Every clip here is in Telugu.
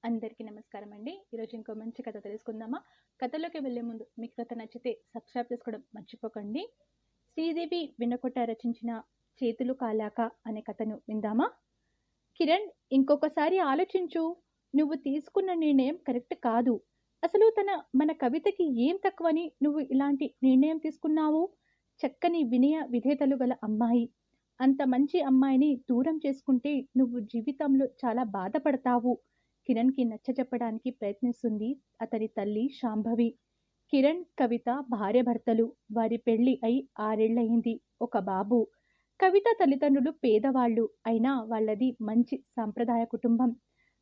అందరికీ నమస్కారం అండి. ఈరోజు ఇంకో మంచి కథ తెలుసుకుందామా? కథలోకి వెళ్ళే ముందు మీకు కథ నచ్చితే సబ్స్క్రైబ్ చేసుకోవడం మర్చిపోకండి. శ్రీదేవి వెన్నకొట్ట రచించిన 'చేతులు కాలాక' అనే కథను విందామా? కిరణ్, ఇంకొకసారి ఆలోచించు. నువ్వు తీసుకున్న నిర్ణయం కరెక్ట్ కాదు. అసలు మన కవితకి ఏం తక్కువని నువ్వు ఇలాంటి నిర్ణయం తీసుకున్నావు? చక్కని వినయ విధేయతలు గల అమ్మాయి. అంత మంచి అమ్మాయిని దూరం చేసుకుంటే నువ్వు జీవితంలో చాలా బాధపడతావు. కిరణ్‌కి నచ్చచెప్పడానికి ప్రయత్నిస్తుంది అతని తల్లి శాంభవి. కిరణ్, కవిత భార్యాభర్తలు. వారి పెళ్లి అయి 6 ఏళ్లయింది. ఒక బాబు. కవిత తల్లిదండ్రులు పేదవాళ్ళు. అయినా వాళ్ళది మంచి సాంప్రదాయ కుటుంబం.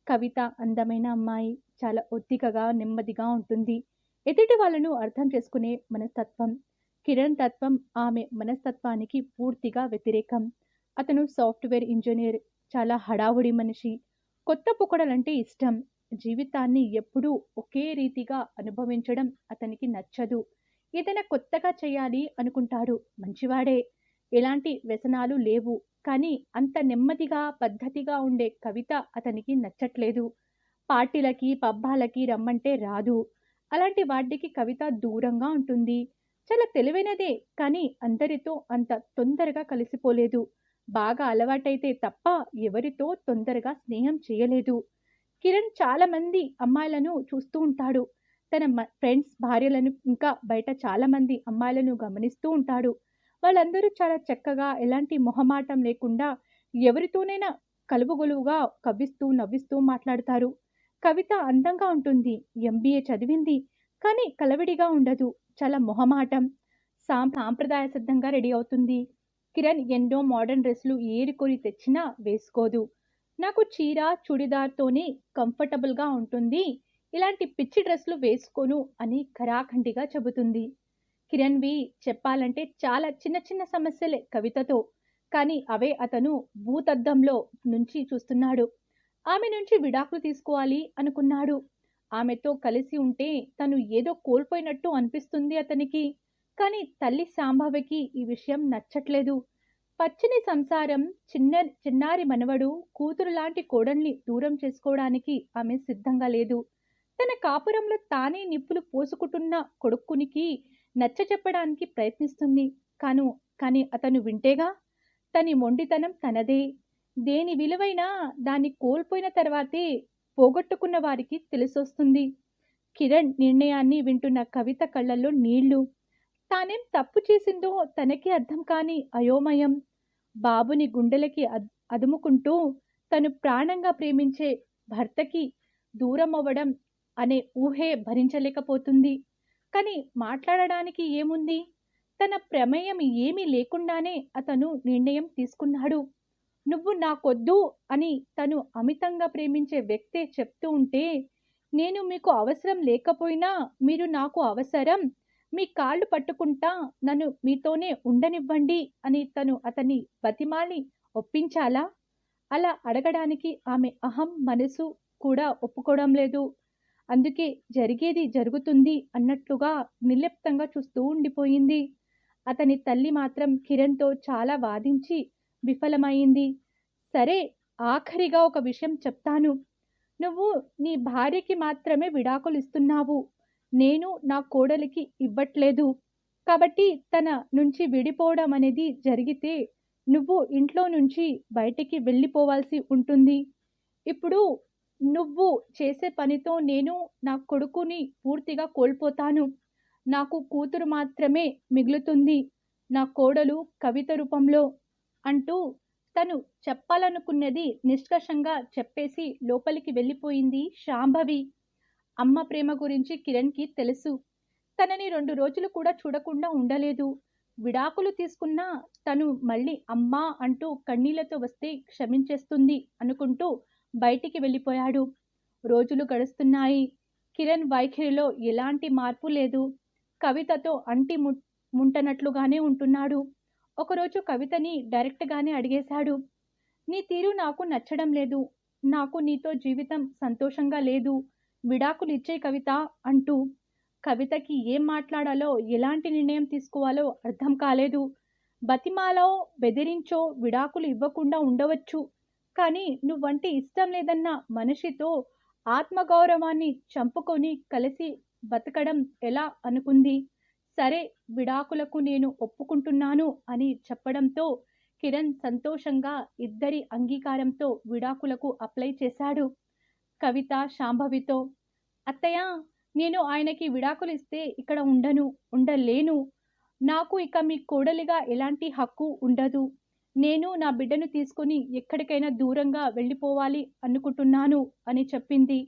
కవిత అందమైన అమ్మాయి. చాలా ఒద్దికగా, నెమ్మదిగా ఉంటుంది. ఎదుటి వాళ్ళను అర్థం చేసుకునే మనస్తత్వం. కిరణ్ తత్వం ఆమె మనస్తత్వానికి పూర్తిగా వ్యతిరేకం. అతను సాఫ్ట్‌వేర్ ఇంజినీర్. చాలా హడావుడి మనిషి. కొత్త పొగడలంటే ఇష్టం. జీవితాన్ని ఎప్పుడూ ఒకే రీతిగా అనుభవించడం అతనికి నచ్చదు. ఏదైనా కొత్తగా చేయాలి అనుకుంటాడు. మంచివాడే. ఎలాంటి వ్యసనాలు లేవు. కానీ అంత నెమ్మదిగా, పద్ధతిగా ఉండే కవిత అతనికి నచ్చట్లేదు. పార్టీలకి, పబ్బాలకి రమ్మంటే రాదు. అలాంటి వాటికి కవిత దూరంగా ఉంటుంది. చాలా తెలివైనదే, కానీ అందరితో అంత తొందరగా కలిసిపోలేదు. బాగా అలవాటైతే తప్ప ఎవరితో తొందరగా స్నేహం చేయలేదు. కిరణ్ చాలా మంది అమ్మాయిలను చూస్తూ ఉంటాడు. తన ఫ్రెండ్స్ భార్యలను, ఇంకా బయట చాలా మంది అమ్మాయిలను గమనిస్తూ ఉంటాడు. వాళ్ళందరూ చాలా చక్కగా, ఎలాంటి మొహమాటం లేకుండా ఎవరితోనైనా కలుపుగొలువుగా కవ్విస్తూ, నవ్విస్తూ మాట్లాడతారు. కవిత అందంగా ఉంటుంది. ఎంబీఏ చదివింది. కానీ కలవిడిగా ఉండదు. చాలా మొహమాటం. సాంప్రదాయ సిద్ధంగా రెడీ అవుతుంది. కిరణ్ ఎన్నో మోడర్న్ డ్రెస్సులు ఏరికొని తెచ్చినా వేసుకోదు. నాకు చీర, చుడిదార్తోనే కంఫర్టబుల్గా ఉంటుంది. ఇలాంటి పిచ్చి డ్రెస్సులు వేసుకోను అని ఖరాఖండిగా చెబుతుంది. కిరణ్వి చెప్పాలంటే చాలా చిన్న చిన్న సమస్యలే కవితతో. కానీ అవే అతను భూతద్దంలో నుంచి చూస్తున్నాడు. ఆమె నుంచి విడాకులు తీసుకోవాలి అనుకున్నాడు. ఆమెతో కలిసి ఉంటే తను ఏదో కోల్పోయినట్టు అనిపిస్తుంది అతనికి. కానీ తల్లి శాంభవికి ఈ విషయం నచ్చట్లేదు. పచ్చని సంసారం, చిన్నారి మనవడు, కూతురు లాంటి కోడల్ని దూరం చేసుకోవడానికి ఆమె సిద్ధంగా లేదు. తన కాపురంలో తానే నిప్పులు పోసుకుంటున్న కొడుకునికి నచ్చచెప్పడానికి ప్రయత్నిస్తుంది. కానీ అతను వింటేగా. తని మొండితనం తనదే. దేని విలువైనా దాన్ని కోల్పోయిన తర్వాతే పోగొట్టుకున్న వారికి తెలిసొస్తుంది. కిరణ్ నిర్ణయాన్ని వింటున్న కవిత కళ్ళల్లో నీళ్లు. తానేం తప్పు చేసిందో తనకే అర్థం కాని అయోమయం. బాబుని గుండెలకి అదుముకుంటూ తను ప్రాణంగా ప్రేమించే భర్తకి దూరమవ్వడం అనే ఊహే భరించలేకపోతుంది. కానీ మాట్లాడడానికి ఏముంది? తన ప్రమేయం ఏమీ లేకుండానే అతను నిర్ణయం తీసుకున్నాడు. నువ్వు నాకొద్దు అని తను అమితంగా ప్రేమించే వ్యక్తే చెప్తూ ఉంటే, నేను మీకు అవసరం లేకపోయినా మీరు నాకు అవసరం. మీ కాళ్ళు పట్టుకుంటా, నన్ను మీతోనే ఉండనివ్వండి అని తను అతన్ని బతిమాలి ఒప్పించాలా? అలా అడగడానికి ఆమె అహం, మనసు కూడా ఒప్పుకోవడం లేదు. అందుకే జరిగేది జరుగుతుంది అన్నట్లుగా నిర్లిప్తంగా చూస్తూ ఉండిపోయింది. అతని తల్లి మాత్రం కిరణ్‌తో చాలా వాదించి విఫలమైంది. సరే, ఆఖరిగా ఒక విషయం చెప్తాను. నువ్వు నీ భార్యకి మాత్రమే విడాకులు ఇస్తున్నావు. నేను నా కోడలికి ఇవ్వట్లేదు. కాబట్టి తన నుంచి విడిపోవడం అనేది జరిగితే నువ్వు ఇంట్లో నుంచి బయటికి వెళ్ళిపోవాల్సి ఉంటుంది. ఇప్పుడు నువ్వు చేసే పనితో నేను నా కొడుకుని పూర్తిగా కోల్పోతాను. నాకు కూతురు మాత్రమే మిగులుతుంది. నా కోడలు కవిత రూపంలో అంటూ తను చెప్పాలనుకున్నది నిష్కర్షంగా చెప్పేసి లోపలికి వెళ్ళిపోయింది శాంభవి. అమ్మ ప్రేమ గురించి కిరణ్‌కి తెలుసు. తనని 2 రోజులు కూడా చూడకుండా ఉండలేదు. విడాకులు తీసుకున్నా తను మళ్ళీ అమ్మా అంటూ కన్నీళ్లతో వస్తే క్షమించేస్తుంది అనుకుంటూ బయటికి వెళ్ళిపోయాడు. రోజులు గడుస్తున్నాయి. కిరణ్ వైఖరిలో ఎలాంటి మార్పు లేదు. కవితతో ముంటనట్లుగానే ఉంటున్నాడు. ఒకరోజు కవితని డైరెక్ట్‌గానే అడిగేశాడు. నీ తీరు నాకు నచ్చడం లేదు. నాకు నీతో జీవితం సంతోషంగా లేదు. విడాకులు ఇచ్చేయి కవిత అంటూ. కవితకి ఏం మాట్లాడాలో, ఎలాంటి నిర్ణయం తీసుకోవాలో అర్థం కాలేదు. బతిమాలో, బెదిరించో విడాకులు ఇవ్వకుండా ఉండవచ్చు. కానీ నువ్వంటే ఇష్టం లేదన్న మనిషితో ఆత్మగౌరవాన్ని చంపుకొని కలిసి బతకడం ఎలా అనుకుంది. సరే, విడాకులకు నేను ఒప్పుకుంటున్నాను అని చెప్పడంతో కిరణ్ సంతోషంగా ఇద్దరి అంగీకారంతో విడాకులకు అప్లై చేశాడు. కవిత శాంభవితో, అత్తయ్య, నేను ఆయనకి విడాకులు ఇస్తే ఇక్కడ ఉండలేను. నాకు ఇక మీ కోడలిగా ఎలాంటి హక్కు ఉండదు. నేను నా బిడ్డను తీసుకొని ఎక్కడికైనా దూరంగా వెళ్ళిపోవాలి అనుకుంటున్నాను అని చెప్పింది.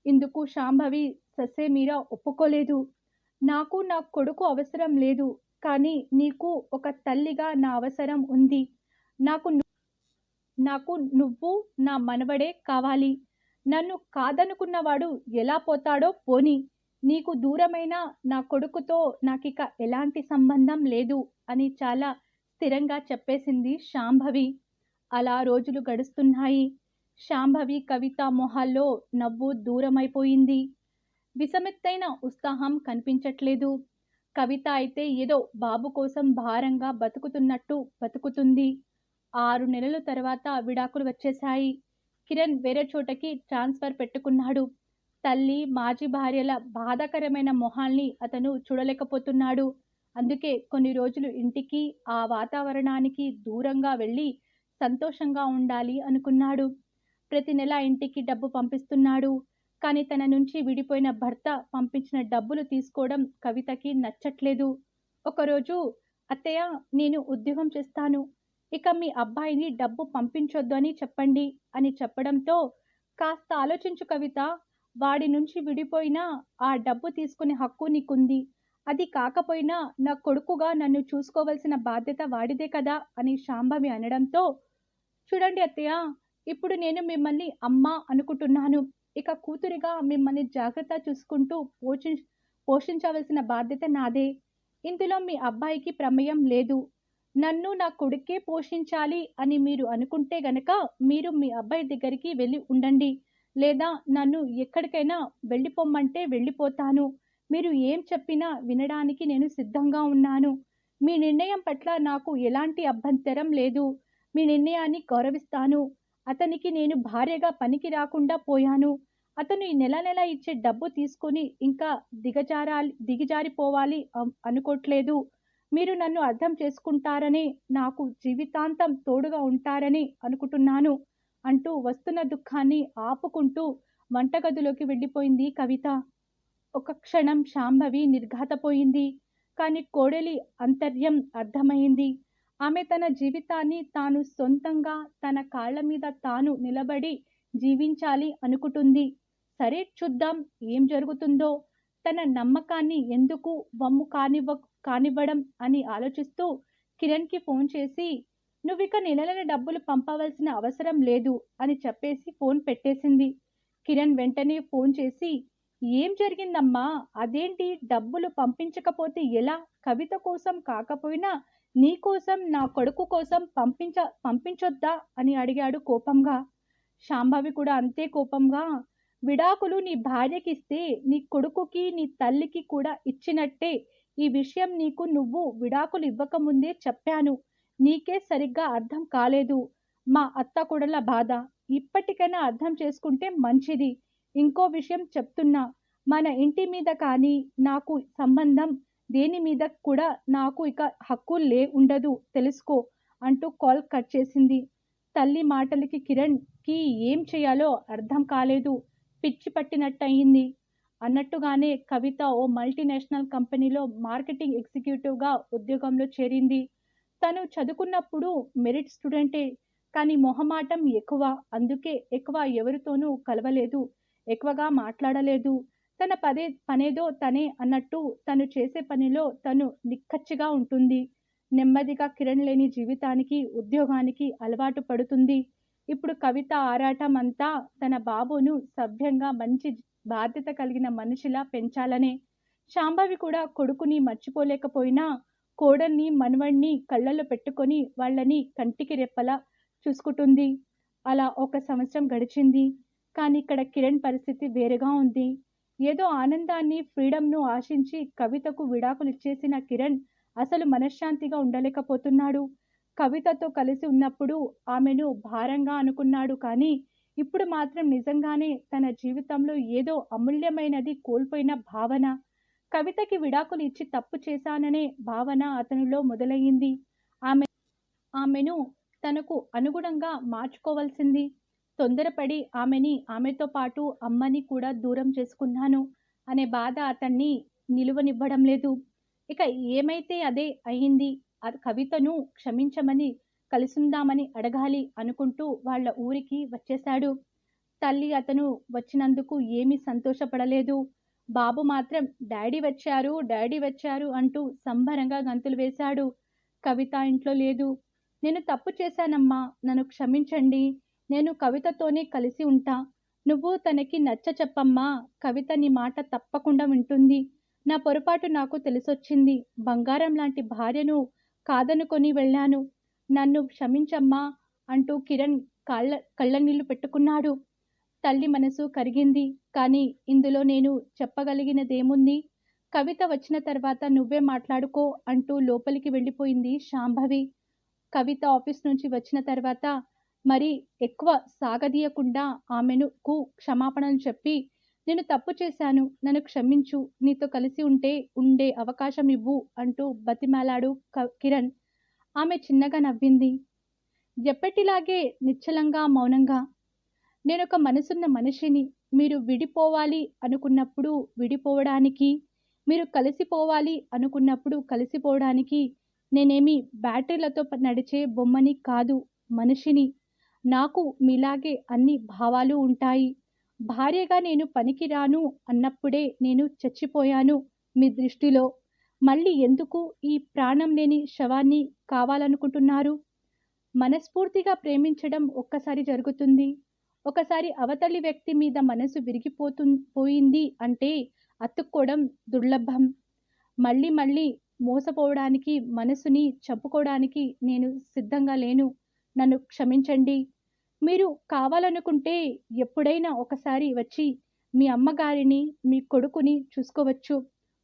ఇందుకు శాంభవి ససేమిరా ఒప్పుకోలేదు. నాకు నా కొడుకు అవసరం లేదు, కానీ నీకు ఒక తల్లిగా నా అవసరం ఉంది. నాకు నాకు నువ్వు నా మనవడే కావాలి. నన్ను కాదనుకున్నవాడు ఎలా పోతాడో పోని. నీకు దూరమైన నా కొడుకుతో నాకిక ఎలాంటి సంబంధం లేదు అని చాలా స్థిరంగా చెప్పేసింది శాంభవి. అలా రోజులు గడుస్తున్నాయి. శాంభవి కవిత మొహాల్లో నవ్వు దూరమైపోయింది. విసమెత్తైన ఉత్సాహం కనిపించట్లేదు. కవిత అయితే ఏదో బాబు కోసం భారంగా బతుకుతున్నట్టు బతుకుతుంది. 6 నెలల తర్వాత విడాకులు వచ్చేశాయి. కిరణ్ వేరే చోటకి ట్రాన్స్ఫర్ పెట్టుకున్నాడు. తల్లి, మాజీ భార్యల బాధాకరమైన మొహాల్ని అతను చూడలేకపోతున్నాడు. అందుకే కొన్ని రోజులు ఇంటికి, ఆ వాతావరణానికి దూరంగా వెళ్ళి సంతోషంగా ఉండాలి అనుకున్నాడు. ప్రతి నెల ఇంటికి డబ్బు పంపిస్తున్నాడు. కానీ తన నుంచి విడిపోయిన భర్త పంపించిన డబ్బులు తీసుకోవడం కవితకి నచ్చట్లేదు. ఒకరోజు, అత్తయ్య, నేను ఉద్యోగం చేస్తాను. ఇక మీ అబ్బాయిని డబ్బు పంపించొద్దు అని చెప్పండి అని చెప్పడంతో, కాస్త ఆలోచించు కవిత, వాడి నుంచి విడిపోయినా ఆ డబ్బు తీసుకునే హక్కు నీకుంది. అది కాకపోయినా నా కొడుకుగా నన్ను చూసుకోవలసిన బాధ్యత వాడిదే కదా అని శాంభవి అనడంతో, చూడండి అత్తయ్య, ఇప్పుడు నేను మిమ్మల్ని అమ్మ అనుకుంటున్నాను. ఇక కూతురిగా మిమ్మల్ని జాగ్రత్త చూసుకుంటూ పోషించవలసిన బాధ్యత నాదే. ఇందులో మీ అబ్బాయికి ప్రమేయం లేదు. నన్ను నా కొడుకే పోషించాలి అని మీరు అనుకుంటే గనక మీరు మీ అబ్బాయి దగ్గరికి వెళ్ళి ఉండండి. లేదా నన్ను ఎక్కడికైనా వెళ్ళిపోమ్మంటే వెళ్ళిపోతాను. మీరు ఏం చెప్పినా వినడానికి నేను సిద్ధంగా ఉన్నాను. మీ నిర్ణయం పట్ల నాకు ఎలాంటి అభ్యంతరం లేదు. మీ నిర్ణయాన్ని గౌరవిస్తాను. అతనికి నేను భార్యగా పనికి రాకుండా పోయాను. అతను ఈ నెల నెల ఇచ్చే డబ్బు తీసుకొని ఇంకా దిగజారిపోవాలి అనుకోవట్లేదు. మీరు నన్ను అర్థం చేసుకుంటారని, నాకు జీవితాంతం తోడుగా ఉంటారని అనుకుంటున్నాను అంటూ వస్తున్న దుఃఖాన్ని ఆపుకుంటూ వంటగదిలోకి వెళ్ళిపోయింది కవిత. ఒక క్షణం శాంభవి నిర్ఘాతపోయింది. కానీ కోడలి అంతర్యం అర్థమైంది. ఆమె తన జీవితాన్ని తాను సొంతంగా తన కాళ్ళ మీద తాను నిలబడి జీవించాలి అనుకుంటుంది. సరే, చూద్దాం ఏం జరుగుతుందో. తన నమ్మకాన్ని ఎందుకు వమ్ము కానివ్వడం అని ఆలోచిస్తూ కిరణ్కి ఫోన్ చేసి, నువ్విక నెల నెల డబ్బులు పంపవలసిన అవసరం లేదు అని చెప్పేసి ఫోన్ పెట్టేసింది. కిరణ్ వెంటనే ఫోన్ చేసి, ఏం జరిగిందమ్మా? అదేంటి, డబ్బులు పంపించకపోతే ఎలా? కవిత కోసం కాకపోయినా నీ కోసం, నా కొడుకు కోసం పంపించొద్దా అని అడిగాడు కోపంగా. శాంభవి కూడా అంతే కోపంగా, విడాకులు నీ భార్యకి ఇస్తే నీ కొడుకుకి, నీ తల్లికి కూడా ఇచ్చినట్టే. ఈ విషయం నీకు నువ్వు విడాకులు ఇవ్వకముందే చెప్పాను. నీకే సరిగ్గా అర్థం కాలేదు. మా అత్త కొడల బాధ ఇప్పటికైనా అర్థం చేసుకుంటే మంచిది. ఇంకో విషయం చెప్తున్నా, మన ఇంటి మీద కానీ నాకు సంబంధం దేని మీద కూడా నాకు ఇక హక్కు ఉండదు, తెలుసుకో అంటూ కాల్ కట్ చేసింది. తల్లి మాటలకి కిరణ్కి ఏం చేయాలో అర్థం కాలేదు. పిచ్చి పట్టినట్టయింది. అన్నట్టుగానే కవిత ఓ మల్టీనేషనల్ కంపెనీలో మార్కెటింగ్ ఎగ్జిక్యూటివ్గా ఉద్యోగంలో చేరింది. తను చదువుకున్నప్పుడు మెరిట్ స్టూడెంటే, కానీ మొహమాటం ఎక్కువ. అందుకే ఎక్కువ ఎవరితోనూ కలవలేదు, ఎక్కువగా మాట్లాడలేదు. తన పనేదో తనే అన్నట్టు తను చేసే పనిలో తను నిక్కచ్చిగా ఉంటుంది. నెమ్మదిగా కిరణ్ లేని జీవితానికి, ఉద్యోగానికి అలవాటు పడుతుంది. ఇప్పుడు కవిత ఆరాటం అంతా తన బాబును సభ్యంగా మంచి బాధ్యత కలిగిన మనిషిలా పెంచాలనే. శాంభవి కూడా కొడుకుని మర్చిపోలేకపోయినా కోడల్ని, మనవణ్ణి కళ్ళల్లో పెట్టుకొని వాళ్ళని కంటికి రెప్పలా చూసుకుంటుంది. అలా 1 సంవత్సరం గడిచింది. కానీ ఇక్కడ కిరణ్ పరిస్థితి వేరుగా ఉంది. ఏదో ఆనందాన్ని, ఫ్రీడమ్ను ఆశించి కవితకు విడాకులు ఇచ్చేసిన కిరణ్ అసలు మనశ్శాంతిగా ఉండలేకపోతున్నాడు. కవితతో కలిసి ఉన్నప్పుడు ఆమెను భారంగా అనుకున్నాడు. కానీ ఇప్పుడు మాత్రం నిజంగానే తన జీవితంలో ఏదో అమూల్యమైనది కోల్పోయిన భావన. కవితకి విడాకులు ఇచ్చి తప్పు చేశాననే భావన అతనిలో మొదలయ్యింది. ఆమె ఆమెను తనకు అనుగుణంగా మార్చుకోవాల్సింది. తొందరపడి ఆమెతో పాటు అమ్మని కూడా దూరం చేసుకున్నాను అనే బాధ అతన్ని నిలువనివ్వడం లేదు. ఇక ఏమైతే అదే అయింది. కవితను క్షమించమని, కలిసుందామని అడగాలి అనుకుంటూ వాళ్ళ ఊరికి వచ్చేశాడు. తల్లి అతను వచ్చినందుకు ఏమీ సంతోషపడలేదు. బాబు మాత్రం డాడీ వచ్చారు, డాడీ వచ్చారు అంటూ సంబరంగా గంతులు వేశాడు. కవిత ఇంట్లో లేదు. నేను తప్పు చేశానమ్మా, నన్ను క్షమించండి. నేను కవితతోనే కలిసి ఉంటా. నువ్వు తనకి నచ్చచెప్పమ్మా. కవిత నీ మాట తప్పకుండా వింటుంది. నా పొరపాటు నాకు తెలిసొచ్చింది. బంగారం లాంటి భార్యను కాదనుకొని వెళ్ళాను. నన్ను క్షమించమ్మా అంటూ కిరణ్ కళ్ళనీళ్లు పెట్టుకున్నాడు. తల్లి మనసు కరిగింది. కానీ ఇందులో నేను చెప్పగలిగినదేముంది? కవిత వచ్చిన తర్వాత నువ్వే మాట్లాడుకో అంటూ లోపలికి వెళ్ళిపోయింది శాంభవి. కవిత ఆఫీస్ నుంచి వచ్చిన తర్వాత మరి ఎక్కువ సాగదీయకుండా ఆమెకు క్షమాపణలు చెప్పి, నేను తప్పు చేశాను, నన్ను క్షమించు, నీతో కలిసి ఉండే అవకాశం ఇవ్వు అంటూ బతిమాలాడు కిరణ్. ఆమె చిన్నగా నవ్వింది. ఎప్పటిలాగే నిశ్చలంగా, మౌనంగా. నేనొక మనసున్న మనిషిని. మీరు విడిపోవాలి అనుకున్నప్పుడు విడిపోవడానికి, మీరు కలిసిపోవాలి అనుకున్నప్పుడు కలిసిపోవడానికి నేనేమి బ్యాటరీలతో నడిచే బొమ్మని కాదు, మనిషిని. నాకు మీలాగే అన్ని భావాలు ఉంటాయి. భార్యగా నేను పనికి రాను అన్నప్పుడే నేను చచ్చిపోయాను మీ దృష్టిలో. మళ్ళీ ఎందుకు ఈ ప్రాణం లేని శవాన్ని కావాలనుకుంటున్నారు? మనస్ఫూర్తిగా ప్రేమించడం ఒక్కసారి జరుగుతుంది. ఒకసారి అవతలి వ్యక్తి మీద మనసు పోయింది అంటే అతుక్కోవడం దుర్లభం. మళ్ళీ మళ్ళీ మోసపోవడానికి, మనసుని చంపుకోవడానికి నేను సిద్ధంగా లేను. నన్ను క్షమించండి. మీరు కావాలనుకుంటే ఎప్పుడైనా ఒకసారి వచ్చి మీ అమ్మగారిని, మీ కొడుకుని చూసుకోవచ్చు.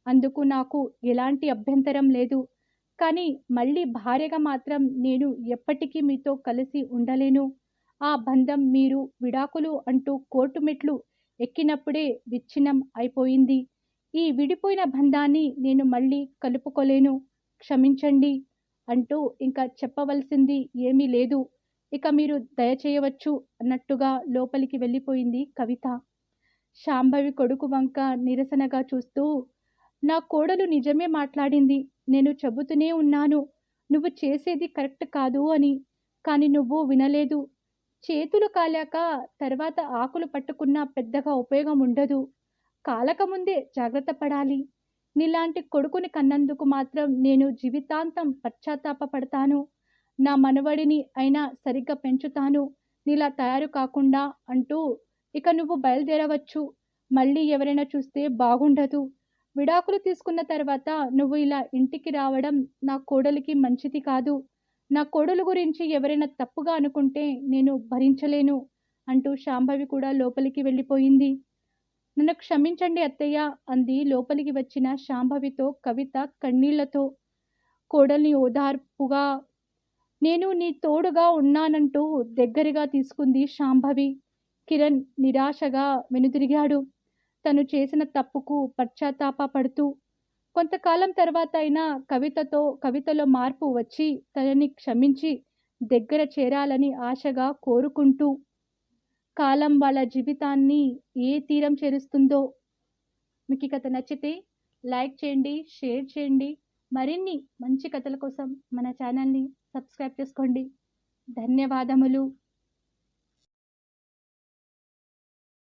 అందుకు నాకు ఎలాంటి అభ్యంతరం లేదు. కానీ మళ్ళీ భార్యగా మాత్రం నేను ఎప్పటికీ మీతో కలిసి ఉండలేను. ఆ బంధం మీరు విడాకులు అంటూ కోర్టు మెట్లు ఎక్కినప్పుడే విచ్ఛిన్నం అయిపోయింది. ఈ విడిపోయిన బంధాన్ని నేను మళ్ళీ కలుపుకోలేను. క్షమించండి అంటూ ఇంకా చెప్పవలసింది ఏమీ లేదు. ఇక మీరు దయచేయవచ్చు అన్నట్టుగా లోపలికి వెళ్ళిపోయింది కవిత. శాంభవి కొడుకు వంక నిరసనగా చూస్తూ, నా కోడలు నిజమే మాట్లాడింది. నేను చెబుతూనే ఉన్నాను, నువ్వు చేసేది కరెక్ట్ కాదు అని. కానీ నువ్వు వినలేదు. చేతులు కాలాక తర్వాత ఆకులు పట్టుకున్నా పెద్దగా ఉపయోగం ఉండదు. కాలకముందే జాగ్రత్త పడాలి. నీలాంటి కొడుకుని కన్నందుకు మాత్రం నేను జీవితాంతం పశ్చాత్తాపపడతాను. నా మనవడిని అయినా సరిగ్గా పెంచుతాను, నీలా తయారు కాకుండా అంటూ ఇక నువ్వు బయలుదేరవచ్చు. మళ్ళీ ఎవరైనా చూస్తే బాగుండదు. విడాకులు తీసుకున్న తర్వాత నువ్వు ఇలా ఇంటికి రావడం నా కోడలికి మంచిది కాదు. నా కోడలు గురించి ఎవరైనా తప్పుగా అనుకుంటే నేను భరించలేను అంటూ శాంభవి కూడా లోపలికి వెళ్ళిపోయింది. నన్ను క్షమించండి అత్తయ్య అంది లోపలికి వచ్చిన శాంభవితో కవిత కన్నీళ్లతో. కోడల్ని ఓదార్పుగా, నేను నీ తోడుగా ఉన్నానంటూ దగ్గరగా తీసుకుంది శాంభవి. కిరణ్ నిరాశగా వెనుదిరిగాడు. తను చేసిన తప్పుకు పశ్చాత్తాపపడుతూ. కొంతకాలం తర్వాత అయినా కవితలో మార్పు వచ్చి తనని క్షమించి దగ్గర చేరాలని ఆశగా కోరుకుంటూ. కాలం వాళ్ళ జీవితాన్ని ఏ తీరం చేరుస్తుందో. మీకు ఈ కథ నచ్చితే లైక్ చేయండి, షేర్ చేయండి. మరిన్ని మంచి కథల కోసం మన ఛానల్ని సబ్స్క్రైబ్ చేసుకోండి. ధన్యవాదములు.